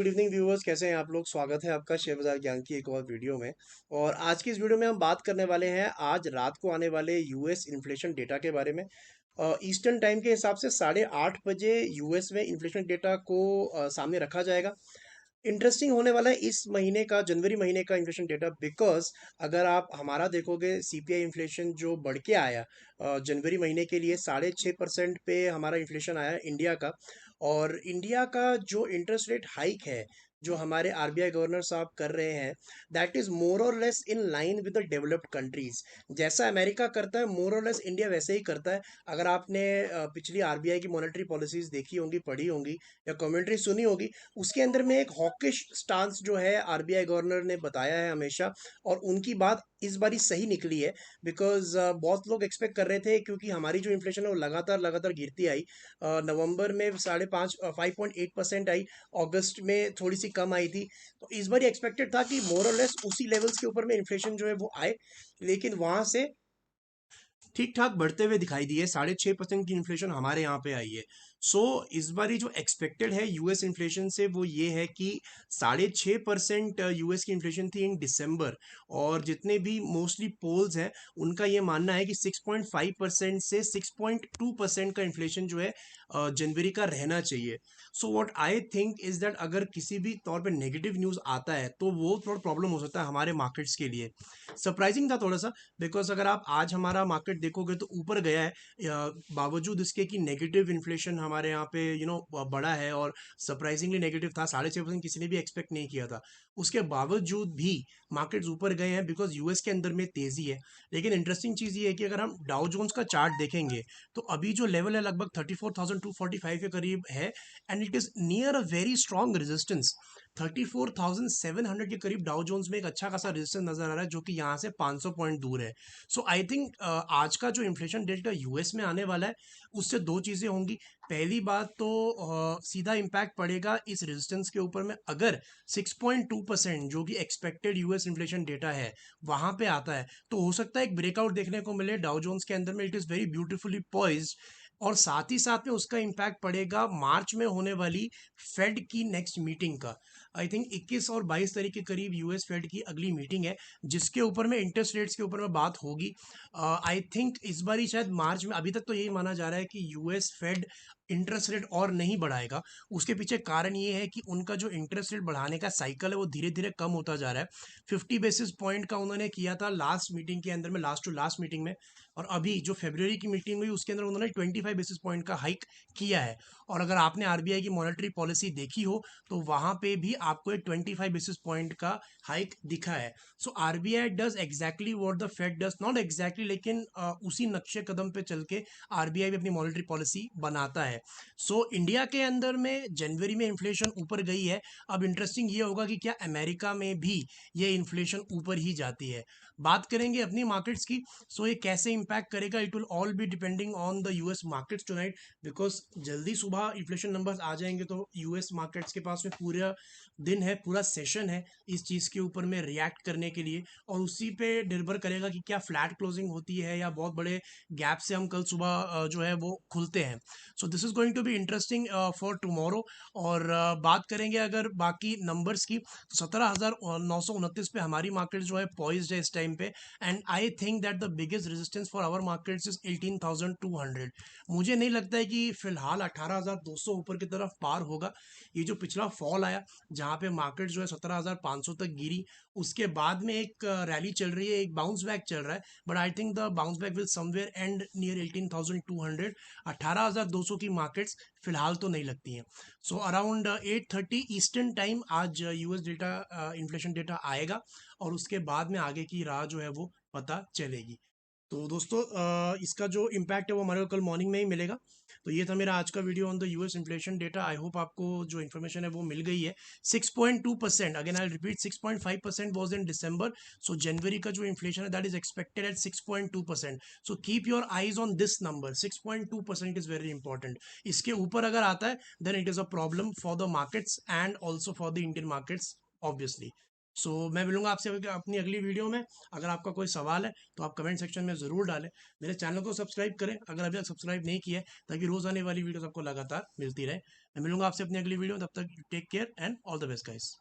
Good evening viewers, कैसे हैं आप लोग। स्वागत है आपका शेयर बाजार ज्ञान की एक और वीडियो में। और आज की इस वीडियो में हम बात करने वाले हैं आज रात को आने वाले यूएस इन्फ्लेशन डेटा के बारे में। ईस्टर्न टाइम के हिसाब से 8:30 बजे यूएस में इन्फ्लेशन डेटा को सामने रखा जाएगा। इंटरेस्टिंग होने वाला है इस महीने का, जनवरी महीने का इन्फ्लेशन डेटा, बिकॉज अगर आप हमारा देखोगे सीपीआई इन्फ्लेशन जो बढ़ के आया जनवरी महीने के लिए 6.5% पे हमारा इन्फ्लेशन आया इंडिया का। और इंडिया का जो इंटरेस्ट रेट हाइक है जो हमारे आरबीआई गवर्नर साहब कर रहे हैं, दैट इज मोर और less in line with the developed countries. जैसा अमेरिका करता है मोर और लेस इंडिया वैसे ही करता है। अगर आपने पिछली आरबीआई की मॉनेटरी पॉलिसीज देखी होंगी, पढ़ी होंगी या कमेंट्री सुनी होगी, उसके अंदर में एक हॉकिश स्टांस जो है आरबीआई गवर्नर ने बताया है हमेशा। और उनकी बात इस बारी सही निकली है, बिकॉज बहुत लोग एक्सपेक्ट कर रहे थे, क्योंकि हमारी जो इन्फ्लेशन है वो लगातार लगातार गिरती आई। नवंबर में 5.8% आई, अगस्त में थोड़ी सी कम आई थी। तो इस बार एक्सपेक्टेड था कि मोर और लेस उसी लेवल्स के ऊपर में इन्फ्लेशन जो है वो आए, लेकिन वहां से ठीक ठाक बढ़ते हुए दिखाई दिए। 6.5% की इन्फ्लेशन हमारे यहाँ पे आई है। सो इस बारी जो एक्सपेक्टेड है यूएस इन्फ्लेशन से वो ये है कि 6.5% यूएस की इन्फ्लेशन थी इन दिसंबर। और जितने भी मोस्टली पोल्स हैं उनका ये मानना है कि 6.5% से 6.2% का इन्फ्लेशन जो है जनवरी का रहना चाहिए। So what I think is that अगर किसी भी तौर पे नेगेटिव न्यूज़ आता है तो वो थोड़ा प्रॉब्लम हो सकता है हमारे मार्केट्स के लिए। सरप्राइजिंग था थोड़ा सा, बिकॉज अगर आप आज हमारा मार्केट देखोगे तो ऊपर गया है, बावजूद इसके कि नेगेटिव इन्फ्लेशन हमारे यहाँ पे बड़ा है। और सरप्राइजिंगली नेगेटिव था, 6.5% किसी ने भी एक्सपेक्ट नहीं किया था। उसके बावजूद भी मार्केट्स ऊपर गए हैं बिकॉज यूएस के अंदर में तेजी है। लेकिन इंटरेस्टिंग चीज़ ये है कि अगर हम डाउ जोन्स का चार्ट देखेंगे तो अभी जो लेवल है लगभग 34,245 के करीब है। And it is near a very strong resistance. 34,700 के करीब डाउ जोन्स में एक अच्छा खासा रेजिस्टेंस नजर आ रहा है, जो कि यहाँ से 500 पॉइंट दूर है। सो आई थिंक आज का जो इन्फ्लेशन डेटा यूएस में आने वाला है उससे दो चीज़ें होंगी। पहली बात तो सीधा इम्पैक्ट पड़ेगा इस रेजिस्टेंस के ऊपर में। अगर 6.2% जो कि एक्सपेक्टेड यूएस इन्फ्लेशन डेटा है वहां पे आता है तो हो सकता है एक ब्रेकआउट देखने को मिले डाउ जोन्स के अंदर में। It is very beautifully poised. और साथ ही साथ में उसका इम्पैक्ट पड़ेगा मार्च में होने वाली फेड की नेक्स्ट मीटिंग का। आई थिंक 21 और 22 तारीख के करीब यूएस फेड की अगली मीटिंग है, जिसके ऊपर में इंटरेस्ट रेट्स के ऊपर में बात होगी। आई थिंक इस बार ही शायद मार्च में। अभी तक तो यही माना जा रहा है कि यूएस फेड इंटरेस्ट रेट और नहीं बढ़ाएगा। उसके पीछे कारण ये है कि उनका जो इंटरेस्ट रेट बढ़ाने का साइकिल है वो धीरे धीरे कम होता जा रहा है। 50 बेसिस पॉइंट का उन्होंने किया था लास्ट मीटिंग के अंदर में, लास्ट टू लास्ट मीटिंग में। और अभी जो फरवरी की मीटिंग हुई उसके अंदर उन्होंने 25 बेसिस पॉइंट का हाइक किया है। और अगर आपने आरबीआई की मॉनेटरी पॉलिसी देखी हो तो वहां पे भी आपको एक 25 बेसिस पॉइंट का हाइक दिखा है। So RBI does exactly what the Fed does, not exactly लेकिन उसी नक्शे कदम पे चल के आरबीआई भी अपनी मॉनेटरी पॉलिसी बनाता है। सो इंडिया के अंदर में जनवरी में इन्फ्लेशन ऊपर गई है। अब इंटरेस्टिंग ये होगा कि क्या अमेरिका में भी ये इन्फ्लेशन ऊपर ही जाती है। बात करेंगे अपनी मार्केट्स की। सो ये कैसे इंपैक्ट करेगा, it will all be depending on the US markets tonight. Because जल्दी सुबह इन्फ्लेशन नंबर्स आ जाएंगे तो यूएस मार्केट्स के पास में पूरा दिन है, पूरा सेशन है इस चीज़ के ऊपर में रिएक्ट करने के लिए। और उसी पे निर्भर करेगा कि क्या फ्लैट क्लोजिंग होती है या बहुत बड़े गैप से हम कल सुबह जो है वो खुलते हैं। So this is going to be interesting for tomorrow. और बात करेंगे अगर बाकी नंबर्स की तो 17,929 पे हमारी मार्केट जो है पॉइज्ड है इस टाइम पे। And I think that the biggest resistance for our markets is 18,200। मुझे नहीं लगता है कि फिलहाल 18,200 ऊपर की तरफ पार होगा। ये जो पिछला फॉल आया जहाँ पे मार्केट जो है 17,500 तक गिरी, उसके बाद में एक रैली चल रही है, एक बाउंस बैक चल रहा है। But I think the bounce back will somewhere and near 18,200। 18,200 की मार्केट्स फिलहाल तो नहीं लगती हैं। सो अराउंड 8:30 ईस्टर्न टाइम आज यूएस डेटा इन्फ्लेशन डेटा आएगा और उसके बाद में आगे की राह जो है वो पता चलेगी। तो दोस्तों इसका जो इम्पैक्ट है वो हमारे को कल मॉर्निंग में ही मिलेगा। तो ये था मेरा आज का video on the US inflation data. I hope आपको जो इन्फॉर्मेशन है वो मिल गई है। 6.2%, again I repeat, 6.5% was in December. So जनवरी का जो इन्फ्लेशन है that is expected at 6.2%। So keep your eyes on this number. 6.2% is very important. इसके ऊपर अगर आता है then it is a problem for the markets and also for the Indian markets obviously. मैं मिलूंगा आपसे अपनी अगली वीडियो में। अगर आपका कोई सवाल है तो आप कमेंट सेक्शन में ज़रूर डालें। मेरे चैनल को सब्सक्राइब करें अगर अभी तक सब्सक्राइब नहीं किया है, ताकि रोज़ आने वाली वीडियोस आपको लगातार मिलती रहे। मैं मिलूंगा आपसे अपनी अगली वीडियो में, तब तक take care and all the best guys.